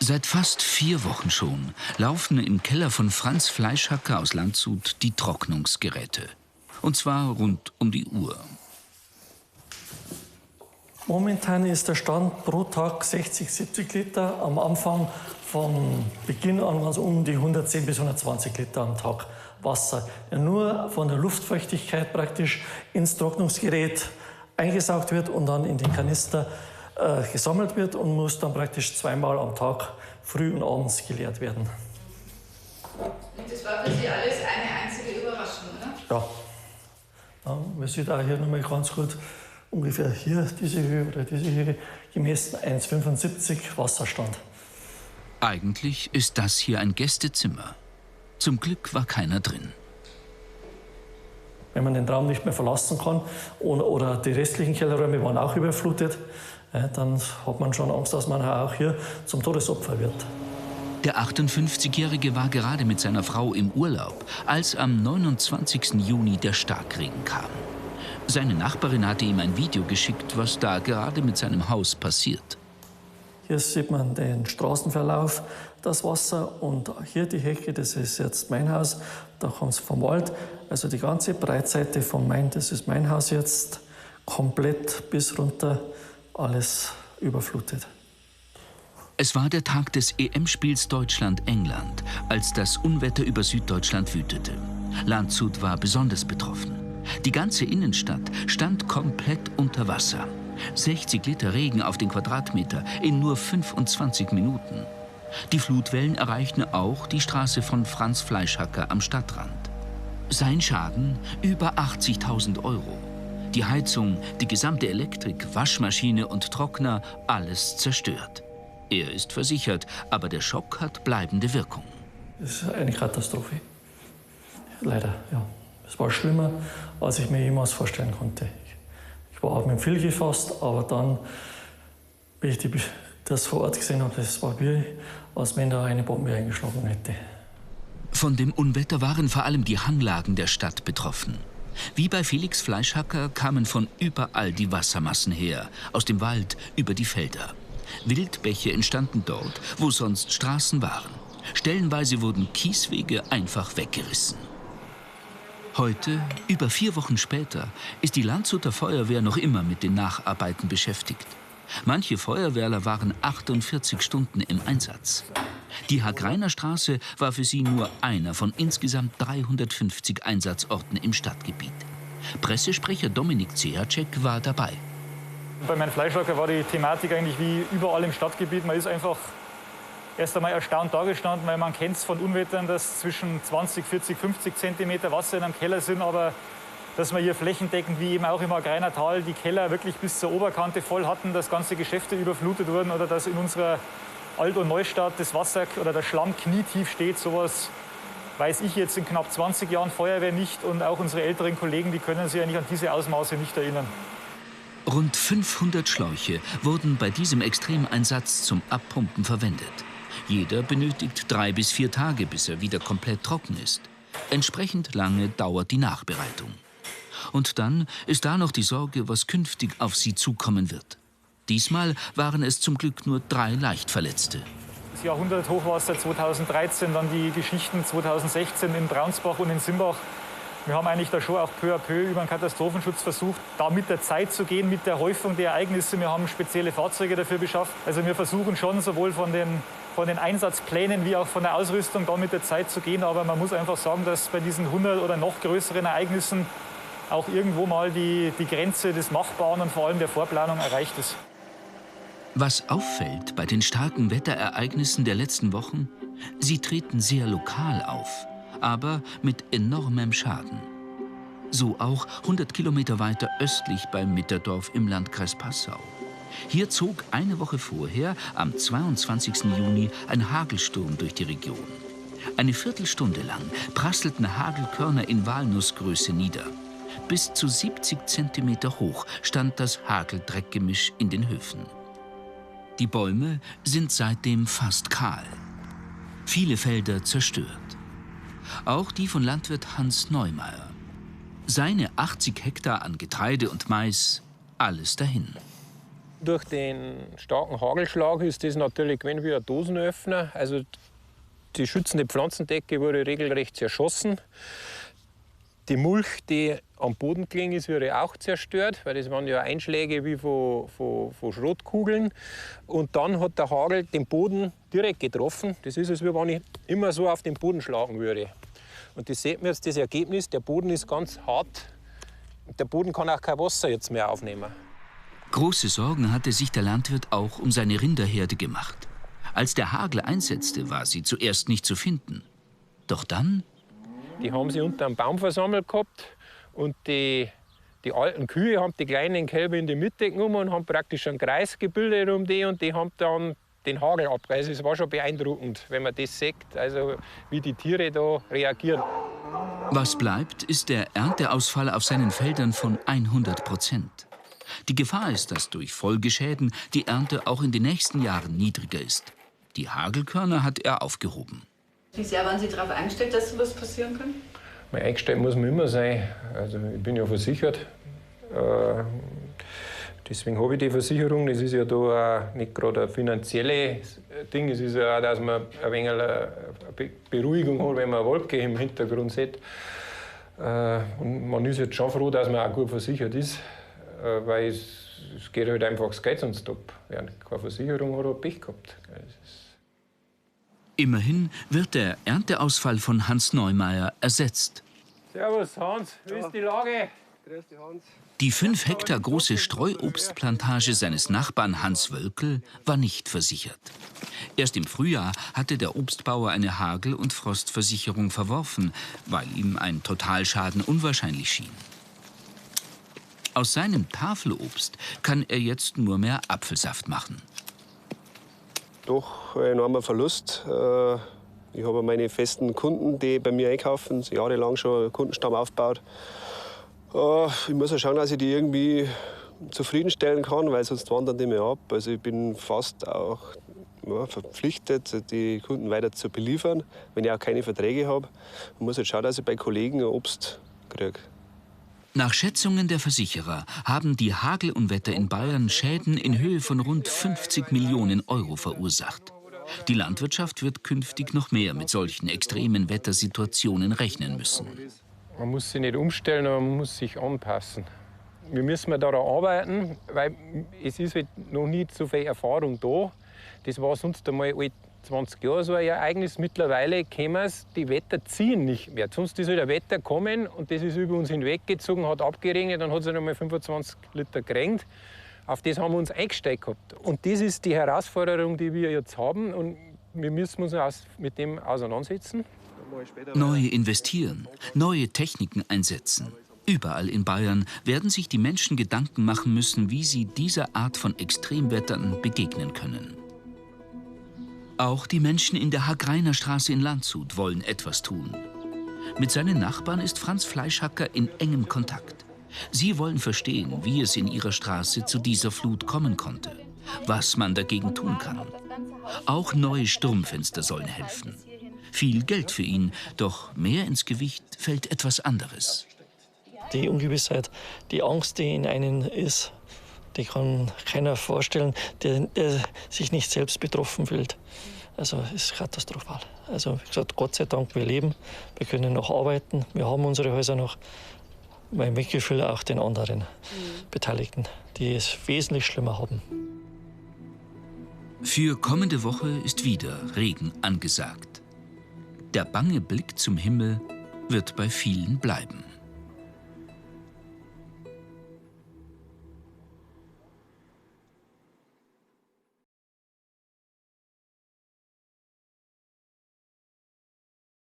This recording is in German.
Seit fast 4 Wochen schon laufen im Keller von Franz Fleischhacker aus Landshut die Trocknungsgeräte. Und zwar rund um die Uhr. Momentan ist der Stand pro Tag 60, 70 Liter. Am Anfang von Beginn an waren es um die 110 bis 120 Liter am Tag Wasser. Der nur von der Luftfeuchtigkeit praktisch ins Trocknungsgerät eingesaugt wird und dann in den Kanister gesammelt wird und muss dann praktisch 2-mal am Tag, früh und abends, geleert werden. Und das war für Sie alles eine einzige Überraschung, oder? Ja. Man sieht auch hier nochmal ganz gut, ungefähr hier diese Höhe oder diese Höhe, gemessen 1,75 Wasserstand. Eigentlich ist das hier ein Gästezimmer. Zum Glück war keiner drin. Wenn man den Raum nicht mehr verlassen kann oder die restlichen Kellerräume waren auch überflutet, dann hat man schon Angst, dass man auch hier zum Todesopfer wird. Der 58-Jährige war gerade mit seiner Frau im Urlaub, als am 29. Juni der Starkregen kam. Seine Nachbarin hatte ihm ein Video geschickt, was da gerade mit seinem Haus passiert. Hier sieht man den Straßenverlauf, das Wasser, und hier die Hecke, das ist jetzt mein Haus, da kommt es vom Wald. Also die ganze Breitseite von das ist mein Haus jetzt, komplett bis runter, alles überflutet. Es war der Tag des EM-Spiels Deutschland-England, als das Unwetter über Süddeutschland wütete. Landshut war besonders betroffen. Die ganze Innenstadt stand komplett unter Wasser. 60 Liter Regen auf den Quadratmeter in nur 25 Minuten. Die Flutwellen erreichten auch die Straße von Franz Fleischhacker am Stadtrand. Sein Schaden über 80.000 €. Die Heizung, die gesamte Elektrik, Waschmaschine und Trockner, alles zerstört. Er ist versichert, aber der Schock hat bleibende Wirkung. Das ist eine Katastrophe. Leider, ja. Es war schlimmer, als ich mir jemals vorstellen konnte. Ich war auch mit dem Fell gefasst, aber dann, wie ich das vor Ort gesehen habe, das war wie, als wenn da eine Bombe eingeschlagen hätte. Von dem Unwetter waren vor allem die Hanglagen der Stadt betroffen. Wie bei Felix Fleischhacker kamen von überall die Wassermassen her, aus dem Wald über die Felder. Wildbäche entstanden dort, wo sonst Straßen waren. Stellenweise wurden Kieswege einfach weggerissen. Heute, über 4 Wochen später, ist die Landshuter Feuerwehr noch immer mit den Nacharbeiten beschäftigt. Manche Feuerwehrler waren 48 Stunden im Einsatz. Die Hagreiner-Straße war für sie nur einer von insgesamt 350 Einsatzorten im Stadtgebiet. Pressesprecher Dominik Zehacek war dabei. Bei meinem Fleischhacker war die Thematik eigentlich wie überall im Stadtgebiet. Man ist einfach erst einmal erstaunt dagestanden, weil man kennt es von Unwettern, dass zwischen 20, 40, 50 Zentimeter Wasser in einem Keller sind. Aber dass wir hier flächendeckend, wie eben auch im Hagreiner Tal, die Keller wirklich bis zur Oberkante voll hatten, dass ganze Geschäfte überflutet wurden oder dass in unserer Alt- und Neustadt das Wasser oder der Schlamm knietief steht, sowas weiß ich jetzt in knapp 20 Jahren Feuerwehr nicht. Und auch unsere älteren Kollegen, die können sich eigentlich an diese Ausmaße nicht erinnern. Rund 500 Schläuche wurden bei diesem Extremeinsatz zum Abpumpen verwendet. Jeder benötigt 3 bis 4 Tage, bis er wieder komplett trocken ist. Entsprechend lange dauert die Nachbereitung. Und dann ist da noch die Sorge, was künftig auf sie zukommen wird. Diesmal waren es zum Glück nur 3 Leichtverletzte. Das Jahrhunderthochwasser 2013, dann die Geschichten 2016 in Braunsbach und in Simbach. Wir haben eigentlich da schon auch peu à peu über den Katastrophenschutz versucht, da mit der Zeit zu gehen, mit der Häufung der Ereignisse. Wir haben spezielle Fahrzeuge dafür beschafft. Also wir versuchen schon sowohl von den Einsatzplänen wie auch von der Ausrüstung da mit der Zeit zu gehen. Aber man muss einfach sagen, dass bei diesen 100 oder noch größeren Ereignissen auch irgendwo mal die Grenze des Machbaren und vor allem der Vorplanung erreicht ist. Was auffällt bei den starken Wetterereignissen der letzten Wochen? Sie treten sehr lokal auf, aber mit enormem Schaden. So auch 100 Kilometer weiter östlich bei Mitterdorf im Landkreis Passau. Hier zog eine Woche vorher, am 22. Juni, ein Hagelsturm durch die Region. Eine Viertelstunde lang prasselten Hagelkörner in Walnussgröße nieder. Bis zu 70 Zentimeter hoch stand das Hageldreckgemisch in den Höfen. Die Bäume sind seitdem fast kahl. Viele Felder zerstört. Auch die von Landwirt Hans Neumeier. Seine 80 Hektar an Getreide und Mais, alles dahin. Durch den starken Hagelschlag ist das natürlich gewesen wie ein Dosenöffner. Also die schützende Pflanzendecke wurde regelrecht zerschossen. Die Mulch, die am Boden gelegen ist, wurde auch zerstört, weil das waren ja Einschläge wie von Schrotkugeln. Und dann hat der Hagel den Boden direkt getroffen. Das ist, als wenn ich immer so auf den Boden schlagen würde. Und das sieht man jetzt, das Ergebnis. Der Boden ist ganz hart. Der Boden kann auch kein Wasser jetzt mehr aufnehmen. Große Sorgen hatte sich der Landwirt auch um seine Rinderherde gemacht. Als der Hagel einsetzte, war sie zuerst nicht zu finden. Doch dann... Die haben sie unter einem Baum versammelt gehabt und die alten Kühe haben die kleinen Kälber in die Mitte genommen und haben praktisch einen Kreis gebildet um die und die haben dann den Hagel abgerissen. Es war schon beeindruckend, wenn man das sieht, also wie die Tiere da reagieren. Was bleibt, ist der Ernteausfall auf seinen Feldern von 100%. Die Gefahr ist, dass durch Folgeschäden die Ernte auch in den nächsten Jahren niedriger ist. Die Hagelkörner hat er aufgehoben. Wie sehr waren Sie darauf eingestellt, dass sowas passieren kann? Eingestellt muss man immer sein. Also ich bin ja versichert. Deswegen habe ich die Versicherung. Das ist ja da auch nicht gerade ein finanzielles Ding. Es ist ja auch, dass man ein wenig eine Beruhigung hat, wenn man eine Wolke im Hintergrund sieht. Und man ist jetzt schon froh, dass man auch gut versichert ist. Weil es geht halt einfach das Geld sonst ab. Wer keine Versicherung hat, hat Pech gehabt. Immerhin wird der Ernteausfall von Hans Neumeier ersetzt. Servus Hans, wie ist die Lage? Grüß dich, Hans. Die 5 Hektar große Streuobstplantage seines Nachbarn Hans Wölkel war nicht versichert. Erst im Frühjahr hatte der Obstbauer eine Hagel- und Frostversicherung verworfen, weil ihm ein Totalschaden unwahrscheinlich schien. Aus seinem Tafelobst kann er jetzt nur mehr Apfelsaft machen. Doch ein enormer Verlust. Ich habe meine festen Kunden, die bei mir einkaufen, jahrelang schon einen Kundenstamm aufgebaut. Ich muss ja schauen, dass ich die irgendwie zufriedenstellen kann, weil sonst wandern die mir ab. Also ich bin fast auch verpflichtet, die Kunden weiter zu beliefern, wenn ich auch keine Verträge habe. Ich muss jetzt schauen, dass ich bei Kollegen Obst kriege. Nach Schätzungen der Versicherer haben die Hagelunwetter in Bayern Schäden in Höhe von rund 50 Millionen Euro verursacht. Die Landwirtschaft wird künftig noch mehr mit solchen extremen Wettersituationen rechnen müssen. Man muss sich nicht umstellen, aber man muss sich anpassen. Wir müssen daran arbeiten, weil es ist halt noch nicht so viel Erfahrung da. Das war sonst einmal 20 Jahre so ein Ereignis. Mittlerweile können die Wetter ziehen nicht mehr. Sonst ist halt ein Wetter gekommen und das ist über uns hinweggezogen, hat abgeregnet, dann hat es einmal 25 Liter geregnet. Auf das haben wir uns eingestellt gehabt. Und das ist die Herausforderung, die wir jetzt haben. Und wir müssen uns mit dem auseinandersetzen. Neu investieren, neue Techniken einsetzen. Überall in Bayern werden sich die Menschen Gedanken machen müssen, wie sie dieser Art von Extremwettern begegnen können. Auch die Menschen in der Hagreiner-Straße in Landshut wollen etwas tun. Mit seinen Nachbarn ist Franz Fleischhacker in engem Kontakt. Sie wollen verstehen, wie es in ihrer Straße zu dieser Flut kommen konnte, was man dagegen tun kann. Auch neue Sturmfenster sollen helfen. Viel Geld für ihn, doch mehr ins Gewicht fällt etwas anderes. Die Ungewissheit, die Angst, die in einem ist, die kann keiner vorstellen, der sich nicht selbst betroffen fühlt. Also es ist katastrophal. Also wie gesagt, Gott sei Dank, wir leben, wir können noch arbeiten, wir haben unsere Häuser noch. Mein Mitgefühl auch den anderen Beteiligten, die es wesentlich schlimmer haben. Für kommende Woche ist wieder Regen angesagt. Der bange Blick zum Himmel wird bei vielen bleiben.